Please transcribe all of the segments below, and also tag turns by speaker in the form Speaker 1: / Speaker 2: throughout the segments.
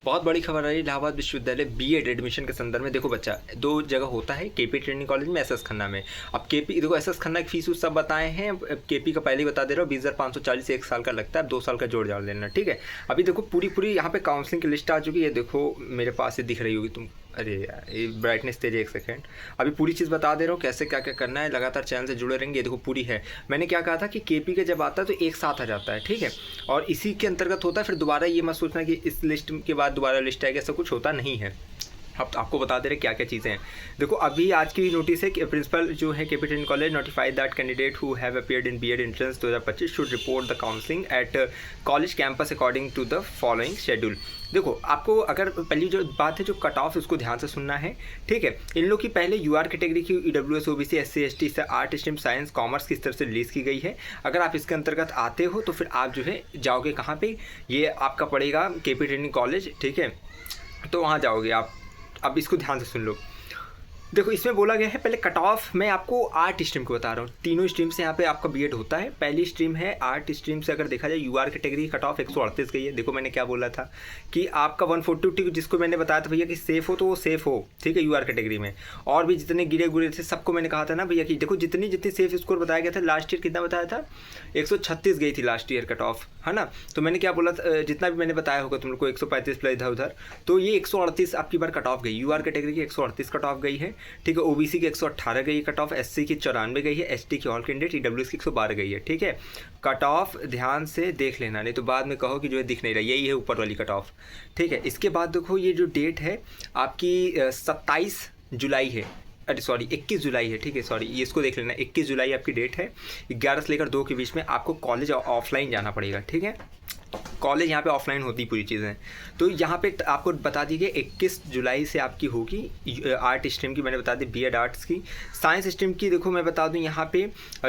Speaker 1: बहुत बड़ी खबर है इलाहाबाद विश्वविद्यालय बीएड एडमिशन के संदर्भ में। देखो बच्चा, दो जगह होता है, केपी ट्रेनिंग कॉलेज में, एसएस खन्ना में। अब केपी देखो, एसएस खन्ना की फीस सब बताए हैं, केपी का पहले ही बता दे रहा हूँ, 20,540 एक साल का लगता है, अब 2 साल का जोड़ जाड़ लेना, ठीक है। अभी देखो पूरी यहाँ पे काउंसलिंग की लिस्ट आ चुकी है। देखो मेरे पास ये दिख रही होगी तुम, अरे यार ये ब्राइटनेस तेज है, एक सेकेंड। अभी पूरी चीज़ बता दे रहा हूँ कैसे क्या क्या करना है, लगातार चैनल से जुड़े रहेंगे। देखो पूरी है, मैंने क्या कहा था कि केपी के जब आता है तो एक साथ आ जाता है, ठीक है, और इसी के अंतर्गत होता है। फिर दोबारा ये मत सोचना कि इस लिस्ट के बाद दोबारा लिस्ट आएगी, ऐसा कुछ होता नहीं है। अब आपको बता दे रहे क्या क्या चीज़ें हैं। देखो अभी आज की नोटिस है कि प्रिंसिपल जो है KP training college notified that candidate who have appeared in BEd entrance 2025 should report the counselling at college campus according to the following schedule. देखो आपको अगर पहली जो बात है, जो कट ऑफ, उसको ध्यान से सुनना है, ठीक है। इन लोग की पहले यूआर कैटेगरी की ईडब्ल्यूएस ओबीसी एससी एसटी से आर्ट स्ट्रीम साइंस कॉमर्स की तरफ से रिलीज़ की गई है। अगर आप इसके अंतर्गत आते हो तो फिर आप जो है जाओगे कहाँ पे, ये आपका पड़ेगा केपी ट्रेनिंग कॉलेज, ठीक है, तो वहाँ जाओगे आप। अब इसको ध्यान से सुन लो। देखो इसमें बोला गया है, पहले कट ऑफ मैं आपको आर्ट स्ट्रीम को बता रहा हूँ। तीनों स्ट्रीम से यहाँ पे आपका बीएड होता है। पहली स्ट्रीम है आर्ट स्ट्रीम से, अगर देखा जाए यूआर कैटेगरी कट ऑफ 138 गई है। देखो मैंने क्या बोला था कि आपका 142 जिसको मैंने बताया था भैया कि सेफ हो तो वो सेफ हो, ठीक है, यूआर कैटेगरी में। और भी जितने गिरे गुरे थे सबको मैंने कहा था ना भैया कि देखो जितनी सेफ स्कोर बताया गया था, लास्ट ईयर कितना बताया था, 136 गई थी लास्ट ईयर कट ऑफ, है ना। तो मैंने क्या बोला था, जितना भी मैंने बताया होगा तुम लोग को, 135 प्लस इधर उधर, तो ये 138 आपकी बार कट ऑफ गई। यूआर कैटेगरी की 138 कट ऑफ गई है, ठीक है। ओबीसी की 118 गई है कट ऑफ, एससी की 94 गई है, एसटी की ऑल कैंडिडेट, ईडब्ल्यूएस की 112 गई है, ठीक है। कट ऑफ ध्यान से देख लेना, नहीं तो बाद में कहो कि जो है दिख नहीं रहा, यही है ऊपर वाली कट ऑफ, ठीक है। इसके बाद देखो ये जो डेट है आपकी 27 जुलाई है, अरे सॉरी 21 जुलाई है, ठीक है, सॉरी ये इसको देख लेना, 21 जुलाई आपकी डेट है। 11 से लेकर 2 के बीच में आपको कॉलेज ऑफलाइन जाना पड़ेगा, ठीक है। कॉलेज यहाँ पे ऑफलाइन होती पूरी चीज़ें। तो यहाँ पे आपको बता दी गई 21 जुलाई से आपकी होगी आर्ट स्ट्रीम की, मैंने बता दी बीएड आर्ट्स की। साइंस स्ट्रीम की देखो मैं बता दूँ, यहाँ पे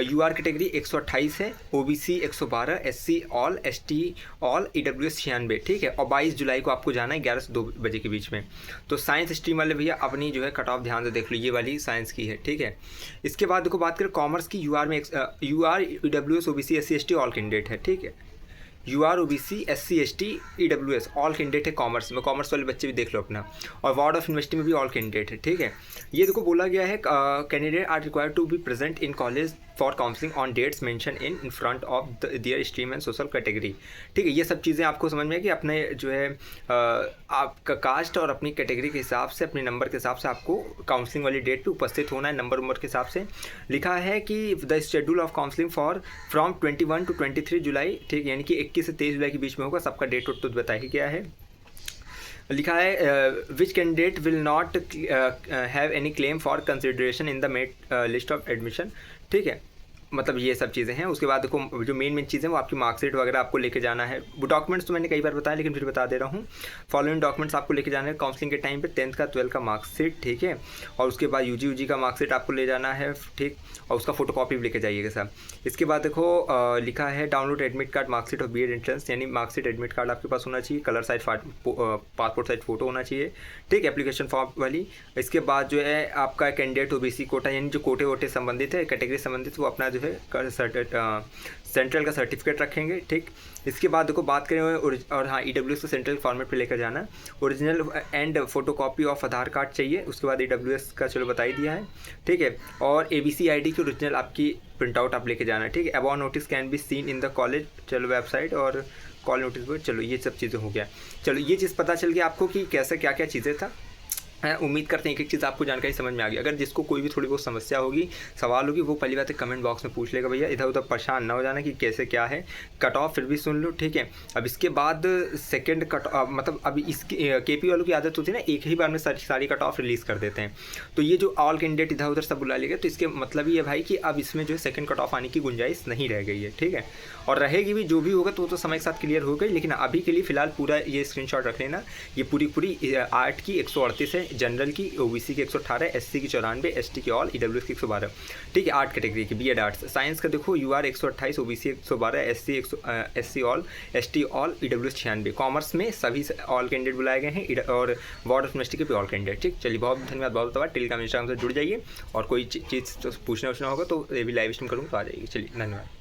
Speaker 1: यूआर कैटेगरी 128 है, OBC 112, SC all, ST all, EWS 96, ठीक है। और 22 जुलाई को आपको जाना है 11 से 2 बजे के बीच में। तो साइंस स्ट्रीम वाले भैया अपनी जो है कट ऑफ ध्यान से देख लो, ये वाली साइंस की है, ठीक है। इसके बाद देखो बात करें कॉमर्स की, यूआर में UR EWS OBC SC ST all candidate है, ठीक है। UR OBC SC ST EWS all candidate है कॉमर्स में, कॉमर्स वाले बच्चे भी देख लो अपना। और वार्ड ऑफ यूनिवर्सिटी में भी ऑल कैंडिडेट है, ठीक है। ये देखो बोला गया है candidate are required to be present in college for counselling on dates mentioned in front of their stream and social category, ठीक है। ये सब चीज़ें आपको समझ में है कि अपने जो है आपका कास्ट और अपनी कैटेगरी के हिसाब से, अपने नंबर के हिसाब से आपको काउंसलिंग वाली डेट पे उपस्थित होना है, नंबर के हिसाब से। लिखा है कि the schedule of counselling for from 21 to 23 जुलाई, ठीक, यानी कि 21 से 23 जुलाई के बीच में होगा। सबका डेट तो बताया ही गया है। लिखा है which candidate will not have any claim for consideration in the merit list of admission, ठीक है। मतलब ये सब चीज़ें हैं। उसके बाद देखो जो मेन चीज़ें वो आपकी मार्कशीट वगैरह आपको लेके जाना है। वो डॉक्यूमेंट्स तो मैंने कई बार बताया, लेकिन फिर बता दे रहा हूँ। फॉलोइंग डॉक्यूमेंट्स आपको लेके जाना है काउंसलिंग के टाइम पे, 10th का 12th का मार्कशीट, ठीक है। और उसके बाद यूजी का मार्कशीट आपको ले जाना है, ठीक, और उसका फोटोकॉपी भी लेके जाइएगा साहब। इसके बाद देखो लिखा है download admit card marksheet of BEd entrance, यानी मार्कशीट एडमिट कार्ड आपके पास होना चाहिए, colour size passport size photo होना चाहिए, ठीक, एप्लीकेशन फॉर्म वाली। इसके बाद जो है आपका कैंडिडेट ओबीसी कोटा, यानी जो कोटे वोटे संबंधित है, कैटेगरी संबंधित, वो अपना जो है सेंट्रल का सर्टिफिकेट रखेंगे, ठीक। इसके बाद देखो बात करें और हाँ ईडब्ल्यूएस को सेंट्रल फॉर्मेट पे लेकर जाना। Original and photocopy of Aadhaar card चाहिए। उसके बाद ईडब्ल्यूएस का चलो बता ही दिया है, ठीक है। और एबीसी आईडी की ओरिजिनल आपकी प्रिंट आउट आप लेके जाना, ठीक है। About notice can be seen in the college, चलो वेबसाइट और कॉल नोटिस बोर्ड, चलो ये सब चीज़ें हो गया। चलो ये चीज़ पता चल गया आपको कि कैसे क्या क्या चीज़ें था। उम्मीद करते हैं एक एक चीज़ आपको जानकारी समझ में आ गई। अगर जिसको कोई भी थोड़ी बहुत समस्या होगी, सवाल होगी, वो पहली बात है कमेंट बॉक्स में पूछ लेगा भैया, इधर उधर परेशान ना हो जाना कि कैसे क्या है। कट ऑफ फिर भी सुन लो, ठीक है। अब इसके बाद सेकंड कट मतलब अभी इसकी केपी वालों की आदत होती है ना, एक ही बार में सारी कट ऑफ रिलीज़ कर देते हैं। तो ये जो ऑल कैंडिडेट इधर उधर सब बुला लेगा, तो इसके मतलब ये भाई कि अब इसमें जो है सेकंड कट ऑफ आने की गुंजाइश नहीं रह गई है, ठीक है। और रहेगी भी, जो भी होगा तो समय के साथ क्लियर हो गई। लेकिन अभी के लिए फिलहाल पूरा ये स्क्रीनशॉट रख लेना। ये पूरी आर्ट की 138 है, जनरल की ओबीसी की 118, एससी की 94, एसटी की ऑल, ईडब्ल्यूएस की 112, ठीक है। आर्ट कैटेगरी की बीएड आर्ट्स। साइंस का देखो UR 128, OBC 112, SC all, ST all, EWS 96। Commerce में सभी ऑल कैंडिडेट बुलाए गए हैं और वार्ड ऑफ यूनिवर्सिटी के भी ऑल कैंडिडेट, ठीक। चलिए बहुत धन्यवाद, बहुत धन्यवाद। टेलीग्राम इंस्टाग्राम से जुड़ जाइए और कोई चीज़ तो पूछना होगा तो ये भी लाइव स्ट्रीम करूँगा तो आ जाएगी। चलिए धन्यवाद।